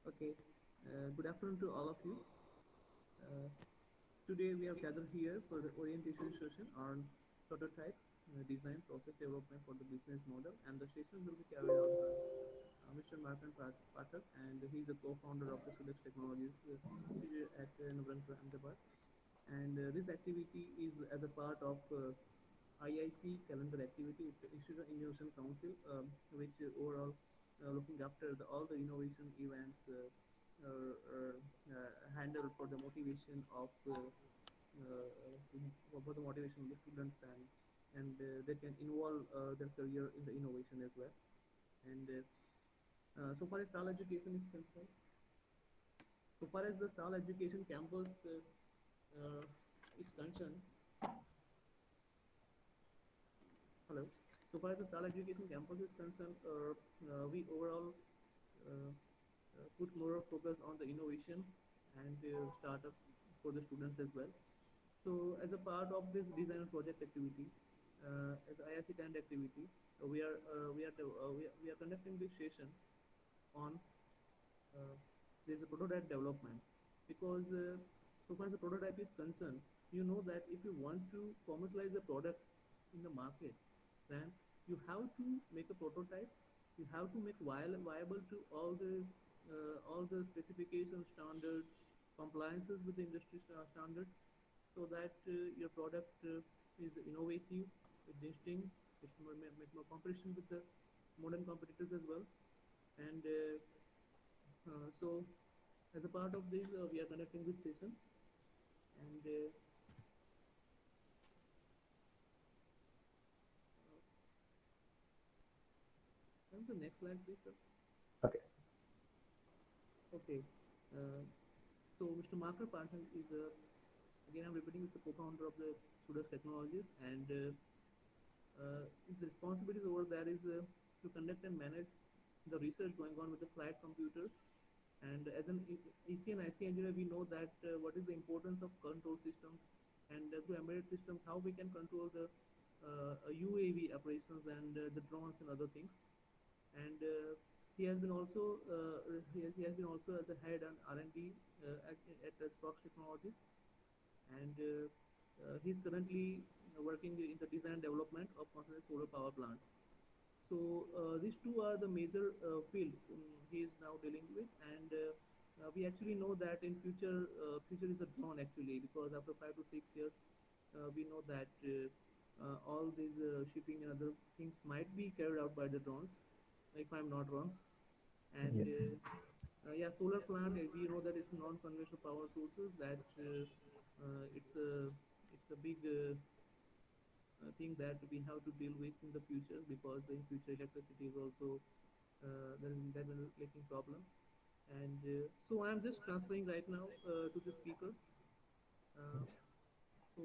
Okay, good afternoon to all of you. Uh, Today we have gathered here for the orientation session on prototype design process development for the business model, and the session will be carried out by Mr. Markan Pathak, and he is the co-founder of the Sudex Technologies here at Navranpur, Ahmedabad. And this activity is as a part of IIC calendar activity. It's the Institute of Innovation Council, which overall looking after all the innovation events handled for the motivation of for the motivation of the students, and they can involve their career in the innovation as well. And so far as SAL education is concerned, so far as the SAL education campus is concerned, hello. So far as the SAL education campus is concerned, we overall uh, put more focus on the innovation and startups for the students as well. So as a part of this design and project activity, as IIC Talent activity, we are conducting this session on uh, there's a prototype development, because so far as the prototype is concerned, you know that if you want to commercialize the product in the market, then you have to make a prototype. You have to make viable to all the specification standards, compliances with the industry standards, so that your product is innovative, distinct, it's make more competition with the modern competitors as well. And so as a part of this, we are conducting this session. And the next slide, please, sir. Okay. Okay. Uh, so Mr. Marker Parthan is again I'm repeating, is the co-founder of the Sudas Technologies, and his responsibilities over there is to conduct and manage the research going on with the flight computers. And as an EC and IC engineer, we know that what is the importance of control systems, and through embedded systems, how we can control the UAV operations and the drones and other things. And he has been also he has been also as a head on R&D at Stocks Technologies, and he's currently working in the design and development of conventional solar power plants. So these two are the major fields he is now dealing with, and we actually know that in future is a drone actually, because after 5 to 6 years, we know that all these shipping and other things might be carried out by the drones, if I'm not wrong. And Yes. yeah, solar plant, we know that it's non-conventional power sources, that it's a big thing that we have to deal with in the future, because in future electricity is also that will making problem. And so I'm just transferring right now to the speaker. Uh, Yes. so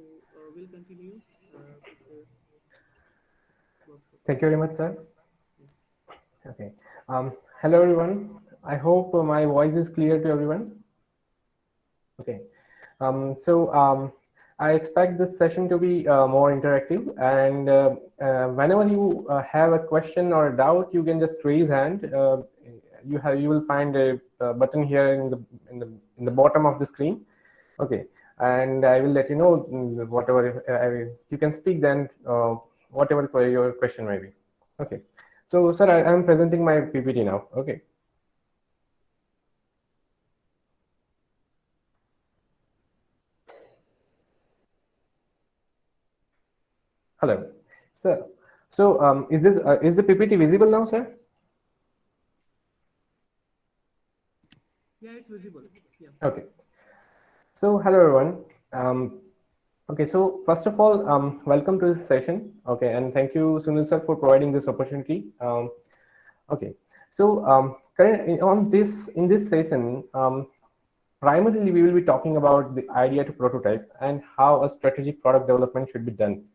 we'll continue with the workshop. Thank you very much, sir. Yeah. Okay. Hello, everyone. I hope my voice is clear to everyone. Okay. So I expect this session to be more interactive, and whenever you have a question or a doubt, you can just raise hand. You will find a button here in the bottom of the screen. Okay, and I will let you know whatever you can speak then, whatever your question may be. Okay. So, sir, I am presenting my PPT now. Okay. Hello, sir. So, is the PPT visible now, sir? Yeah, it's visible. Yeah. Okay. So, hello, everyone. Okay, so first of all, welcome to this session. Okay, and thank you, Sunil sir, for providing this opportunity. Okay, so in this session, primarily we will be talking about the idea to prototype and how a strategic product development should be done.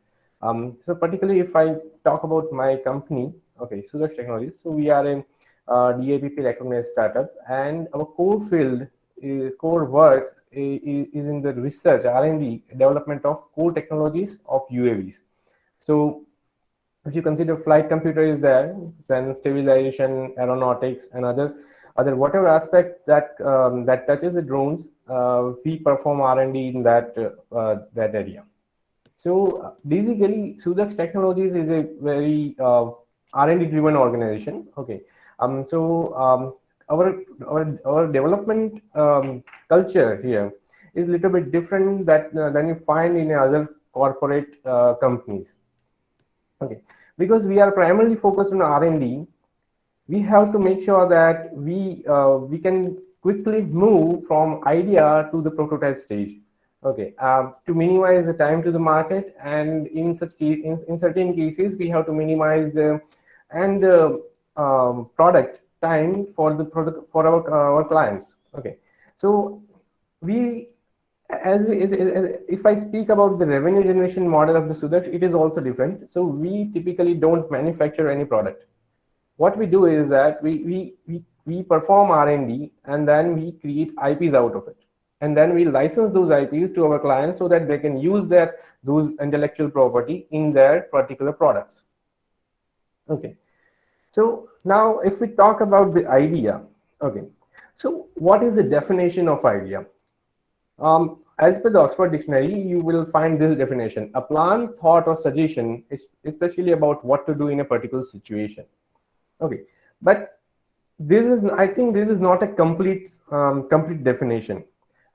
So particularly if I talk about my company, okay, Sudex Technologies. So we are a DAPP recognized startup, and our core field, core work is in the research, R&D, development of core technologies of UAVs. So if you consider flight computer is there, then stabilization, aeronautics, and other other whatever aspect that that touches the drones, we perform R&D in that area. So basically, Sudaksh Technologies is a very R&D driven organization. Okay, our our development culture here is a little bit different that than you find in other corporate companies. Okay, because we are primarily focused on R&D, we have to make sure that we can quickly move from idea to the prototype stage. Okay, to minimize the time to the market, and in in certain cases we have to minimize the and product time for the product for our clients. Okay, so we if I speak about the revenue generation model of the Sudaksh, it is also different. So we typically don't manufacture any product. What we do is that we perform R&D, and then we create IPs out of it, and then we license those IPs to our clients so that they can use those intellectual property in their particular products. Okay, so now if we talk about the idea, okay, so what is the definition of idea? As per the Oxford Dictionary, you will find this definition: a plan, thought, or suggestion, especially about what to do in a particular situation. Okay, but I think this is not a complete definition.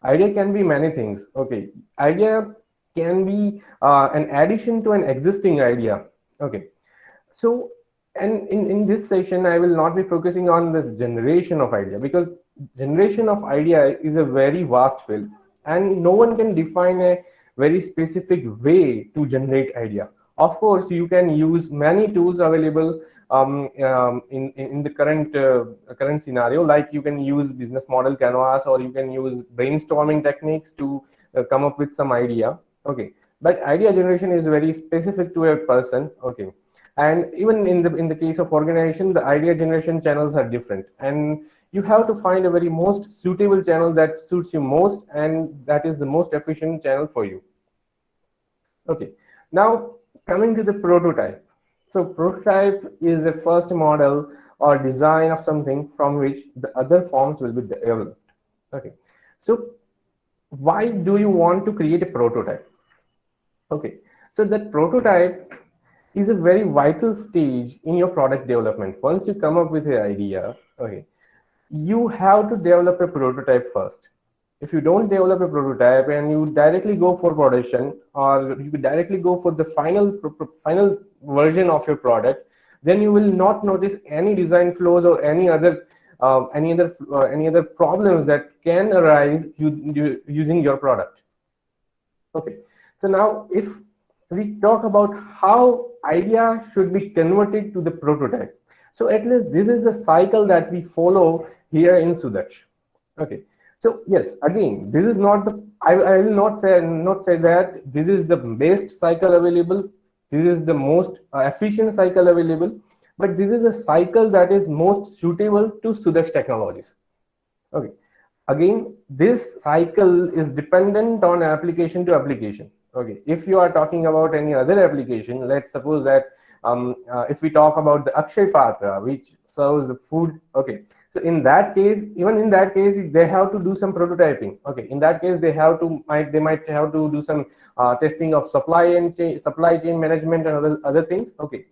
Idea can be many things. Okay, idea can be an addition to an existing idea. Okay, so and in this session I will not be focusing on this generation of idea, because generation of idea is a very vast field, and no one can define a very specific way to generate idea. Of course, you can use many tools available in the current scenario, like you can use business model canvas, or you can use brainstorming techniques to come up with some idea. Okay, but idea generation is very specific to a person. Okay, and even in the case of organization, the idea generation channels are different, and you have to find a very most suitable channel that suits you most, and that is the most efficient channel for you. Okay, now coming to the prototype. So prototype is the first model or design of something from which the other forms will be developed. Okay, so why do you want to create a prototype? Okay, so that prototype is a very vital stage in your product development. Once you come up with an idea, okay, you have to develop a prototype first. If you don't develop a prototype and you directly go for production, or you directly go for the final version of your product, then you will not notice any design flaws or any other problems that can arise using your product. Okay, so now if we talk about how idea should be converted to the prototype, so at least this is the cycle that we follow here in Sudaksh. Okay, so yes, again, this is not the I will not say that this is the best cycle available, this is the most efficient cycle available, but this is a cycle that is most suitable to Sudaksh Technologies. Okay, again, this cycle is dependent on application to application. Okay, if you are talking about any other application, let's suppose that if we talk about the Akshay Patra, which serves the food. Okay, so in that case, even in that case, they have to do some prototyping. Okay, in that case, they might have to do some testing of supply chain management and other things. Okay,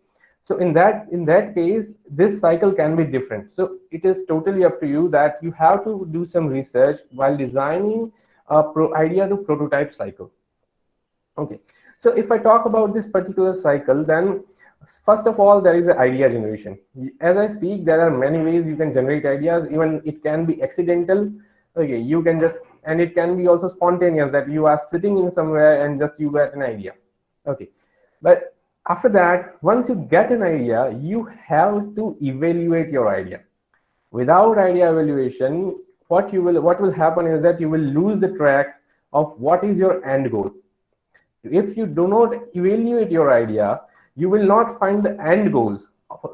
so in that case, this cycle can be different. So it is totally up to you that you have to do some research while designing a idea to prototype cycle. Okay, so if I talk about this particular cycle, then first of all, there is an idea generation. As I speak, there are many ways you can generate ideas. Even it can be accidental. Okay, you can just, and it can be also spontaneous, that you are sitting in somewhere and just you get an idea. Okay, but after that, once you get an idea, you have to evaluate your idea. Without idea evaluation, what will happen is that you will lose the track of what is your end goal. If you do not evaluate your idea, you will not find the end goals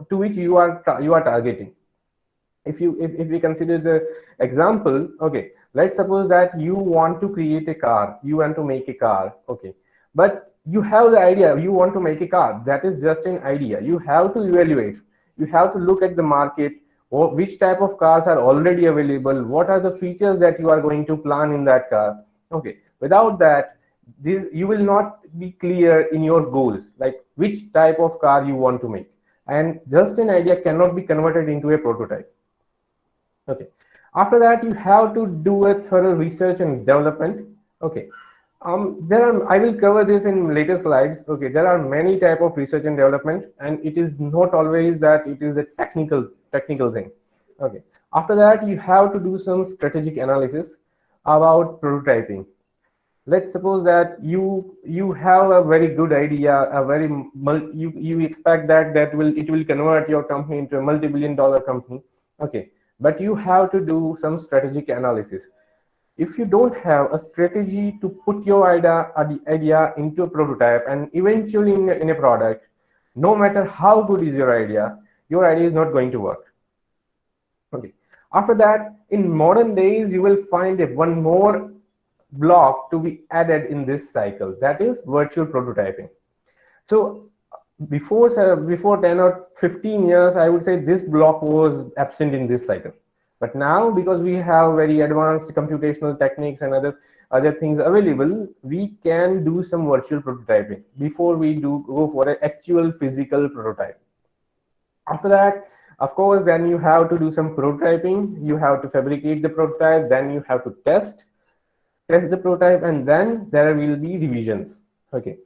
to which you are targeting. If we consider the example, okay, let's suppose that you want to create a car, you want to make a car. Okay, but you have the idea, you want to make a car. That is just an idea. You have to evaluate, you have to look at the market, or which type of cars are already available, what are the features that you are going to plan in that car. Okay, without that, this you will not be clear in your goals, like which type of car you want to make, and just an idea cannot be converted into a prototype. Okay, after that you have to do a thorough research and development. Okay, there are, I will cover this in later slides. Okay, there are many type of research and development, and it is not always that it is a technical thing. Okay, after that you have to do some strategic analysis about prototyping. Let's suppose that you have a very good idea, a very you expect that it will convert your company into a multi-billion-dollar company. Okay, but you have to do some strategic analysis. If you don't have a strategy to put your idea into a prototype and eventually in a product, no matter how good is your idea is not going to work. Okay, after that, in modern days you will find one more block to be added in this cycle, that is virtual prototyping. So before 10 or 15 years, I would say this block was absent in this cycle. But now, because we have very advanced computational techniques and other things available, we can do some virtual prototyping before we go for an actual physical prototype. After that, of course, then you have to do some prototyping. You have to fabricate the prototype, then you have to test the prototype, and then there will be revisions. Okay,